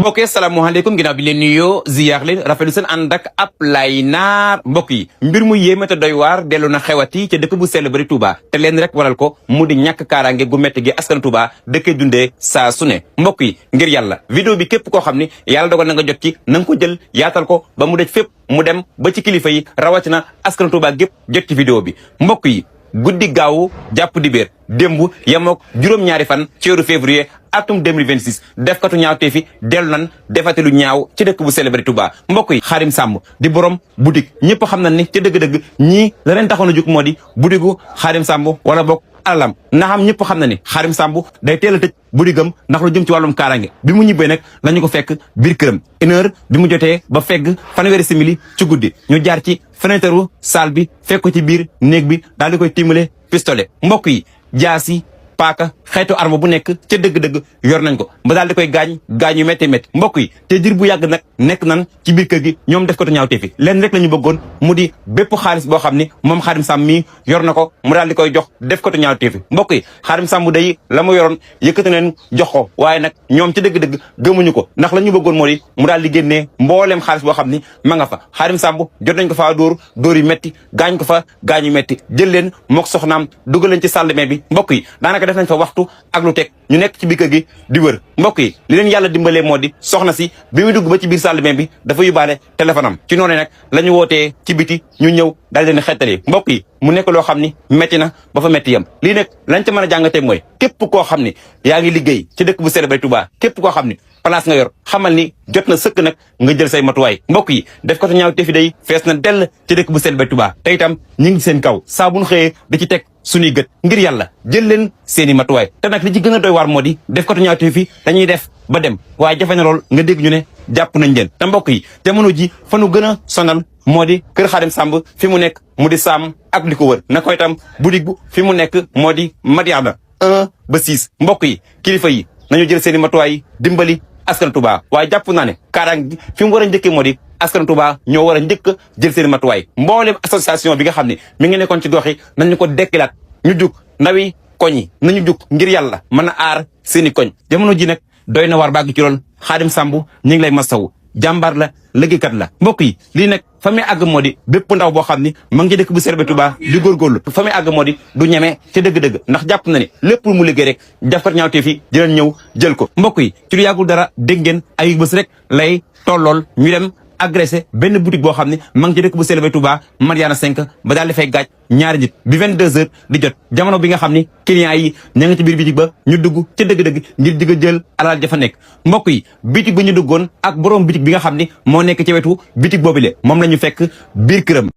mbokk yi asalaamaaleykum ginnaaw bi leen nuyoo ziyaar leen rafetlu seen ànd ak Ablaye Naar mbokk yi mbir mu yéeme te doy waar dellu na xewati ca dëkk bu sell bari Touba te leen rek waral ko mu di ñàkk kaaraange gu métti gi askan Touba dëkkee dundee saa su ne mbokk yi ngir yàlla vidéo bi képp koo xam ni yàlla dogal na nga jot ci na nga ko jël yaatal ko ba mu dej fépp mu dem ba ci kilifa yi rawatina askan Touba gépp jot ci vidéo bi mbokk yi guddi gaawu jàpp dibéer démb yemook juróom-ñaari fan ci weeru février atum 2026 defkatu ñaawtee fi dellu nan defate lu ñaaw ci dëkk bu célébré Touba mbokk yi Xaadim Samb di borom boutique ñëpp xam na ni ca dëgg-dëgg ñii la leen taxoon a jóg moo di boutique Xaadim Samb wala bokk alalam na xam ñëpp xam na ni Xaadim Samb day teel a tëj boutique-am ndax lu jëm ci wàllum kaaraange bi mu ñibbee nag lañu ko fekk biir këram 1h bi mu jotee ba fegg fanweeri simili ci guddi ñu jaar ci fenêtre salle bi fekk ko ci biir néeg bi daal di koy tiimale pistolet mbokk yi jaasi paaka xeetu arme bu nekk ca dëgg-dëgg yor nañ ko ba daal di koy gaañ yu métti métti mbokk yi te dir bu yàgg nag nekk nan ci biir kër gi ñoom def ko te ñaawtee fi leen rek la ñu bëggoon mu di bépp xaalis boo xam ni moom Xaadim Samb mii yor na ko mu daal di koy jox def ko te ñaawtee fi mbokk yi Xaadim Samb day la mu yoroon yëkkati leen jox ko waaye nag ñoom ca dëgg-dëgg gëmuñu ko ndax la ñu bëggoon moo di mu daal di génnee mbooleem xaalis boo xam ni ma nga fa Xaadim Samb jot nañ ko faa dóor yu métti gaañ ko fa gaañ yu métti jël leen mook soxnaam dugal leen ci salle de bain bi mbokk yi daanaka def nañ fa waxtu ak lu teg ñu nekk ci biir kër gi di wër mbokk yi li leen yàlla dimbalee moo di soxna si bi muy dugg ba ci biir salle de bain bi dafa yóbbaale téléphone am ci noonu nag la ñu wootee ci biti ñu ñëw daal leen xettali mbokk yi mu nekk loo xam ni métti na ba fa métti yam lii nag lañ ca mën a jàngatee mooy képp koo xam ni yaa ngi liggéey ci dëkk bu célébré Touba képp koo xam ni place nga yor xamal ni jot na sëkk nag nga jël say matuwaay mbokk yi def ko te ñaaw te fi day fees na dell ci dëkk bu célébré Touba te itam ñu ngi seen kaw saa bu ñu xëyee da ci teg suñuy gët ngir yàlla jël leen seeni matuwaay te nag li ci gën a doy waar moo di def ko te ñaaw te fi dañuy def ba dem waaye jafe na lool nga dégg ñu ne jàpp nañ leen te mbokk yi jamono ji fa nu gën a sonal moo di kër Xaadim Samb fi mu nekk mu di Saam ak li ko wër na koy tam boutique bu fi mu nekk moo di Madiana 1 ba 6 mbokk yi kilifa yi nañu jël seeni matuwaay dimbali askan Touba waaye jàpp naa ne kaaraange gi fi mu war a njëkkee moo di askan Touba ñoo war a njëkk jël seen matuwaay mboolem association bi nga xam ne mi ngi nekkoon ci gox yi nañu ko dekkilaat ñu jug ndawi koñ yi nañu jug ngir yàlla mën a aar seeni koñ jamono ji nag doy na war bàgg ci lool Xaadim Samb ñu ngi lay masawu jàmbaar la liggéeykat la mbokk yi lii nag fa muy àgg moo di bépp ndaw boo xam ni ma ngi ci dëkk bu célébré Touba di góorgóorlu fa muy àgg moo di du ñeme ca dëgg-dëgg ndax jàpp na ne lépp lu mu liggéey rek jafkat ñaawtee fi dinañ ñëw jël ko mbokk yi ci lu yàggul dara dégg ngeen ay bés rek lay tollool ñu dem agressé benn boutique boo xam ne ma ngi ci dëkk bu célébré Touba Madiana 5 ba daal di fay gaaj ñaari nit bi 22h di jot jamono bi nga xam ni clients yi ña nga ci biir bitik ba ñu dugg ca dëgg-dëgg ngir digg jël alal ja fa nekk mbokk yi bitik ba ñu duggoon ak borom bitik bi nga xam ni moo nekk ci wetu bitik boobule moom la ñu fekk biir këram